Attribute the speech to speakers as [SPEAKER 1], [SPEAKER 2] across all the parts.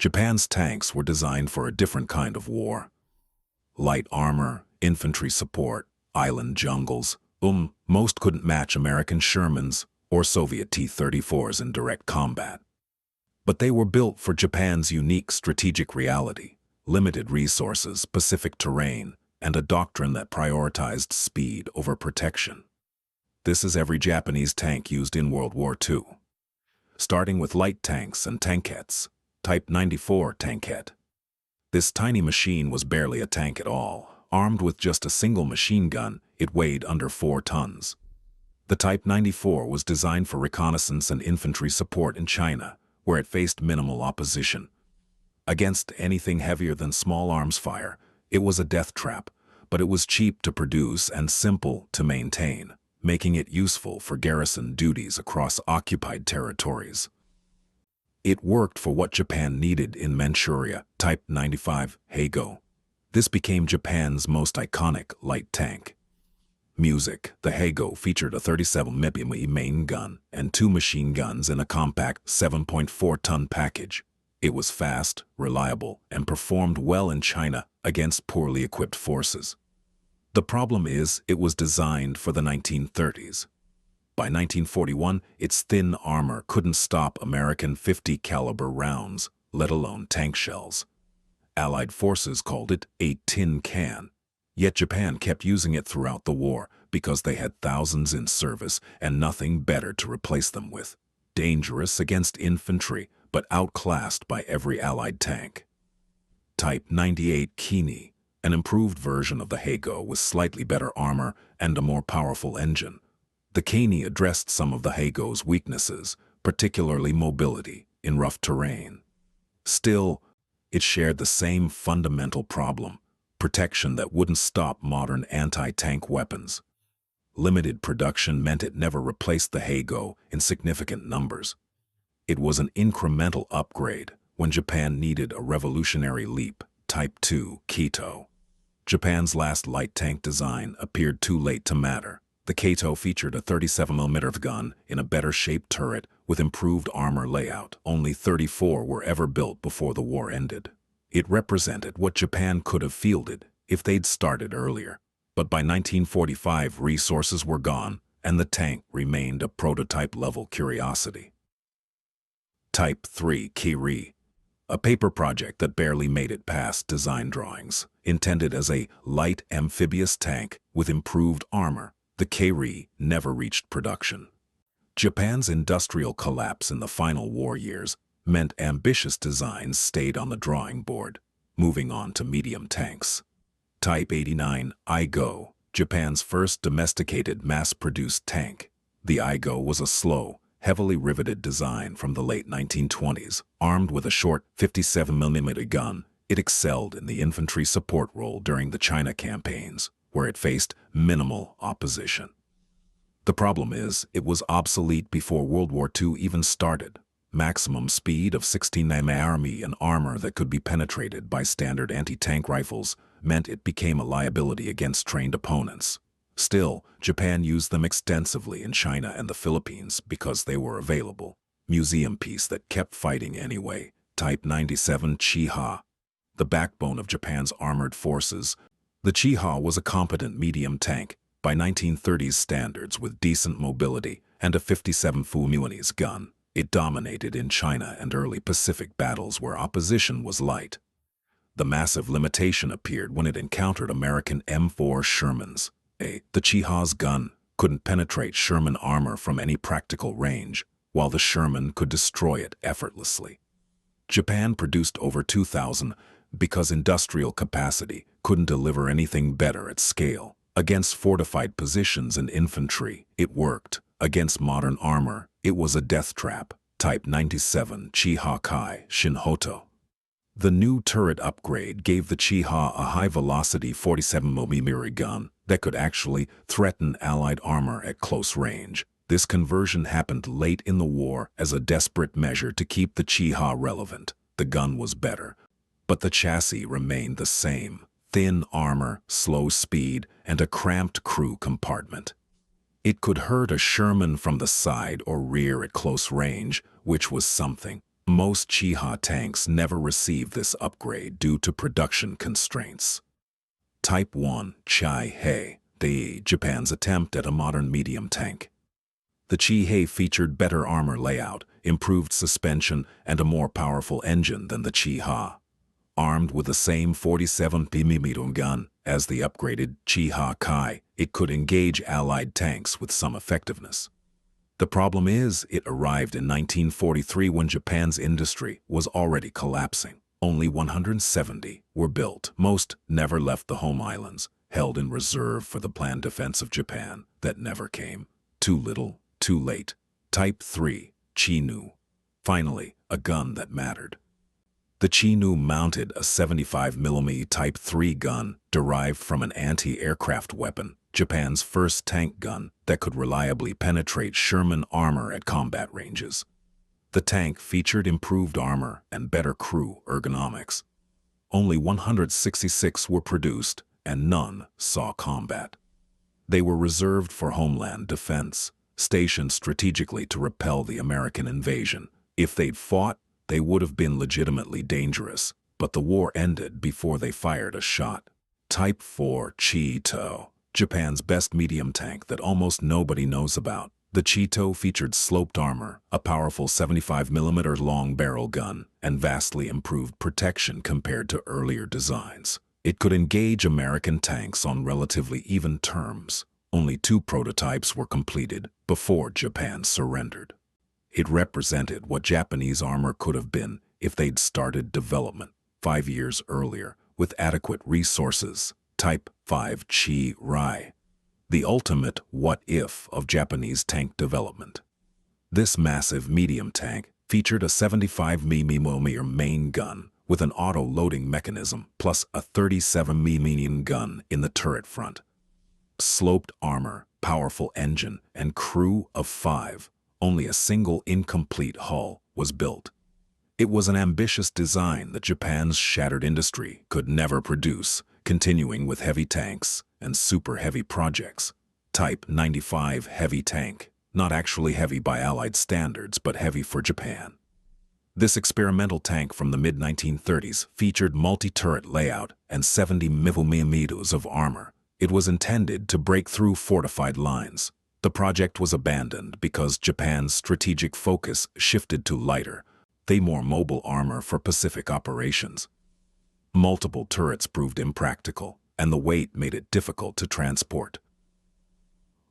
[SPEAKER 1] Japan's tanks were designed for a different kind of war. Light armor, infantry support, island jungles. Most couldn't match American Shermans or Soviet T-34s in direct combat. But they were built for Japan's unique strategic reality, limited resources, Pacific terrain, and a doctrine that prioritized speed over protection. This is every Japanese tank used in World War II. Starting with light tanks and tankettes, Type 94 tankette. This tiny machine was barely a tank at all. Armed with just a single machine gun, it weighed under 4 tons. The Type 94 was designed for reconnaissance and infantry support in China, where it faced minimal opposition. Against anything heavier than small arms fire, it was a death trap, but it was cheap to produce and simple to maintain, making it useful for garrison duties across occupied territories. It worked for what Japan needed in Manchuria. Type 95 Heigo. This became Japan's most iconic light tank. Music. The Heigo featured a 37mm main gun and 2 machine guns in a compact 7.4-ton package. It was fast, reliable, and performed well in China against poorly equipped forces. The problem is, it was designed for the 1930s. By 1941, its thin armor couldn't stop American .50 caliber rounds, let alone tank shells. Allied forces called it a tin can. Yet Japan kept using it throughout the war because they had thousands in service and nothing better to replace them with. Dangerous against infantry, but outclassed by every Allied tank. Type 98 Kini, an improved version of the Heigo with slightly better armor and a more powerful engine. The Kini addressed some of the Heigo's weaknesses, particularly mobility in rough terrain. Still, it shared the same fundamental problem: protection that wouldn't stop modern anti-tank weapons. Limited production meant it never replaced the Heigo in significant numbers. It was an incremental upgrade when Japan needed a revolutionary leap. Type 2 Kato. Japan's last light tank design appeared too late to matter. The Kato featured a 37mm gun in a better-shaped turret with improved armor layout. Only 34 were ever built before the war ended. It represented what Japan could have fielded if they'd started earlier. But by 1945, resources were gone, and the tank remained a prototype-level curiosity. Type 3 Kiri. A paper project that barely made it past design drawings. Intended as a light amphibious tank with improved armor, the Kiri never reached production. Japan's industrial collapse in the final war years meant ambitious designs stayed on the drawing board, moving on to medium tanks. Type 89 Aigo, Japan's first domesticated mass-produced tank. The Aigo was a slow, heavily riveted design from the late 1920s. Armed with a short 57mm gun, it excelled in the infantry support role during the China campaigns, where it faced minimal opposition. The problem is, it was obsolete before World War II even started. Maximum speed of 16mm Army and armor that could be penetrated by standard anti-tank rifles meant it became a liability against trained opponents. Still, Japan used them extensively in China and the Philippines because they were available. Museum piece that kept fighting anyway. Type 97 Chiha. The backbone of Japan's armored forces, the Chiha was a competent medium tank by 1930s standards with decent mobility and a 57mm gun. It dominated in China and early Pacific battles where opposition was light. The massive limitation appeared when it encountered American M4 Shermans. The Chiha's gun couldn't penetrate Sherman armor from any practical range, while the Sherman could destroy it effortlessly. Japan produced over 2,000 because industrial capacity couldn't deliver anything better at scale. Against fortified positions and infantry, it worked. Against modern armor, it was a death trap. Type 97 Chiha Kai Shinhoto. The new turret upgrade gave the Chiha a high-velocity 47mm gun that could actually threaten Allied armor at close range. This conversion happened late in the war as a desperate measure to keep the Chiha relevant. The gun was better, but the chassis remained the same. Thin armor, slow speed, and a cramped crew compartment. It could hurt a Sherman from the side or rear at close range, which was something. Most Chiha tanks never received this upgrade due to production constraints. Type 1 Chi-Hei, Japan's attempt at a modern medium tank. The Chi-Hei featured better armor layout, improved suspension, and a more powerful engine than the Chi-Ha. Armed with the same 47mm gun as the upgraded Chi-Ha Kai, it could engage Allied tanks with some effectiveness. The problem is, it arrived in 1943 when Japan's industry was already collapsing. Only 170 were built. Most never left the home islands, held in reserve for the planned defense of Japan that never came. Too little, too late. Type 3 Chi-Nu. Finally, a gun that mattered. The Chi-Nu mounted a 75mm Type 3 gun derived from an anti-aircraft weapon, Japan's first tank gun that could reliably penetrate Sherman armor at combat ranges. The tank featured improved armor and better crew ergonomics. Only 166 were produced, and none saw combat. They were reserved for homeland defense, stationed strategically to repel the American invasion. If they'd fought, they would have been legitimately dangerous, but the war ended before they fired a shot. Type 4 Chi-To, Japan's best medium tank that almost nobody knows about. The Chi-To featured sloped armor, a powerful 75mm long barrel gun, and vastly improved protection compared to earlier designs. It could engage American tanks on relatively even terms. Only 2 prototypes were completed before Japan surrendered. It represented what Japanese armor could have been if they'd started development 5 years earlier with adequate resources. Type 5 Chi-Rai, the ultimate what-if of Japanese tank development. This massive medium tank featured a 75mm main gun with an auto-loading mechanism plus a 37mm gun in the turret front. Sloped armor, powerful engine, and crew of 5. Only a single incomplete hull was built. It was an ambitious design that Japan's shattered industry could never produce, continuing with heavy tanks and super heavy projects. Type 95 heavy tank, not actually heavy by Allied standards, but heavy for Japan. This experimental tank from the mid-1930s featured multi-turret layout and 70mm of armor. It was intended to break through fortified lines. The project was abandoned because Japan's strategic focus shifted to lighter, more mobile armor for Pacific operations. Multiple turrets proved impractical, and the weight made it difficult to transport.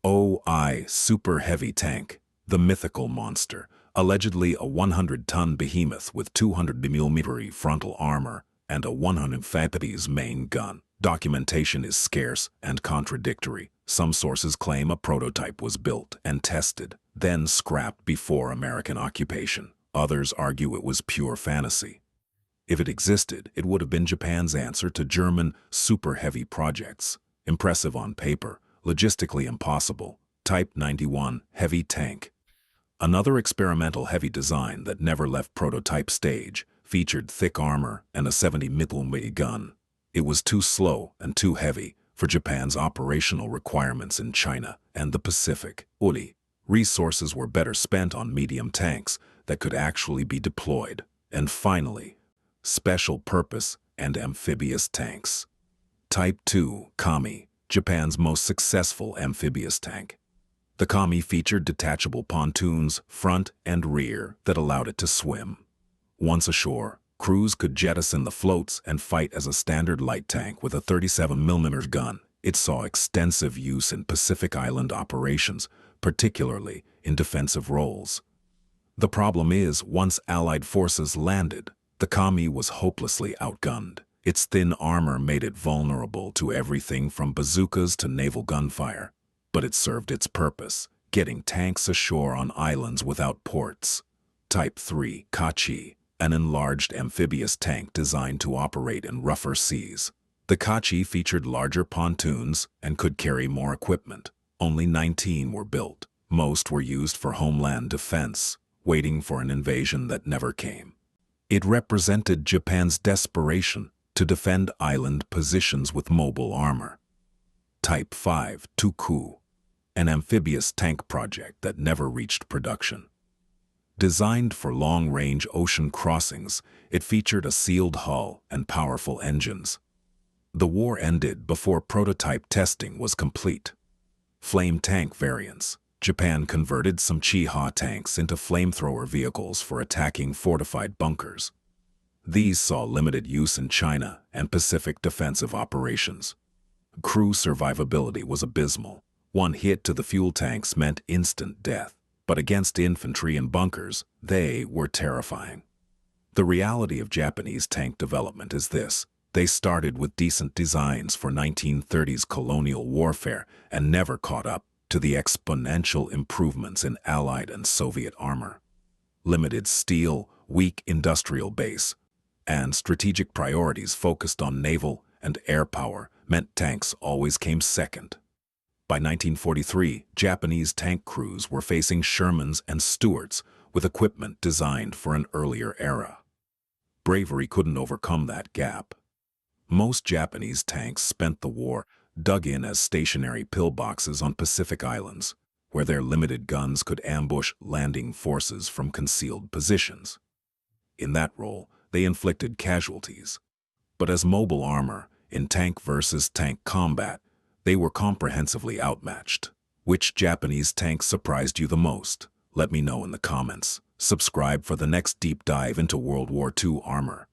[SPEAKER 1] OI Super Heavy Tank, the mythical monster, allegedly a 100-ton behemoth with 200mm frontal armor and a 150mm main gun. Documentation is scarce and contradictory. Some sources claim a prototype was built and tested, then scrapped before American occupation. Others argue it was pure fantasy. If it existed, it would have been Japan's answer to German super-heavy projects. Impressive on paper, logistically impossible. Type 91 Heavy Tank. Another experimental heavy design that never left prototype stage featured thick armor and a 70mm gun. It was too slow and too heavy for Japan's operational requirements in China and the Pacific. Resources were better spent on medium tanks that could actually be deployed. And finally, special purpose and amphibious tanks. Type 2 Kami, Japan's most successful amphibious tank. The Kami featured detachable pontoons, front and rear, that allowed it to swim. Once ashore, crews could jettison the floats and fight as a standard light tank with a 37mm gun. It saw extensive use in Pacific Island operations, particularly in defensive roles. The problem is, once Allied forces landed, the Kami was hopelessly outgunned. Its thin armor made it vulnerable to everything from bazookas to naval gunfire. But it served its purpose, getting tanks ashore on islands without ports. Type 3 Kachi, an enlarged amphibious tank designed to operate in rougher seas. The Kachi featured larger pontoons and could carry more equipment. Only 19 were built. Most were used for homeland defense, waiting for an invasion that never came. It represented Japan's desperation to defend island positions with mobile armor. Type 5 Tuku, an amphibious tank project that never reached production. Designed for long-range ocean crossings, it featured a sealed hull and powerful engines. The war ended before prototype testing was complete. Flame tank variants. Japan converted some Chi-Ha tanks into flamethrower vehicles for attacking fortified bunkers. These saw limited use in China and Pacific defensive operations. Crew survivability was abysmal. One hit to the fuel tanks meant instant death, but against infantry and bunkers, they were terrifying. The reality of Japanese tank development is this: they started with decent designs for 1930s colonial warfare and never caught up to the exponential improvements in Allied and Soviet armor. Limited steel, weak industrial base, and strategic priorities focused on naval and air power meant tanks always came second. By 1943, Japanese tank crews were facing Shermans and Stuarts with equipment designed for an earlier era. Bravery couldn't overcome that gap. Most Japanese tanks spent the war dug in as stationary pillboxes on Pacific islands, where their limited guns could ambush landing forces from concealed positions. In that role, they inflicted casualties. But as mobile armor, in tank versus tank combat, they were comprehensively outmatched. Which Japanese tank surprised you the most? Let me know in the comments. Subscribe for the next deep dive into World War II armor.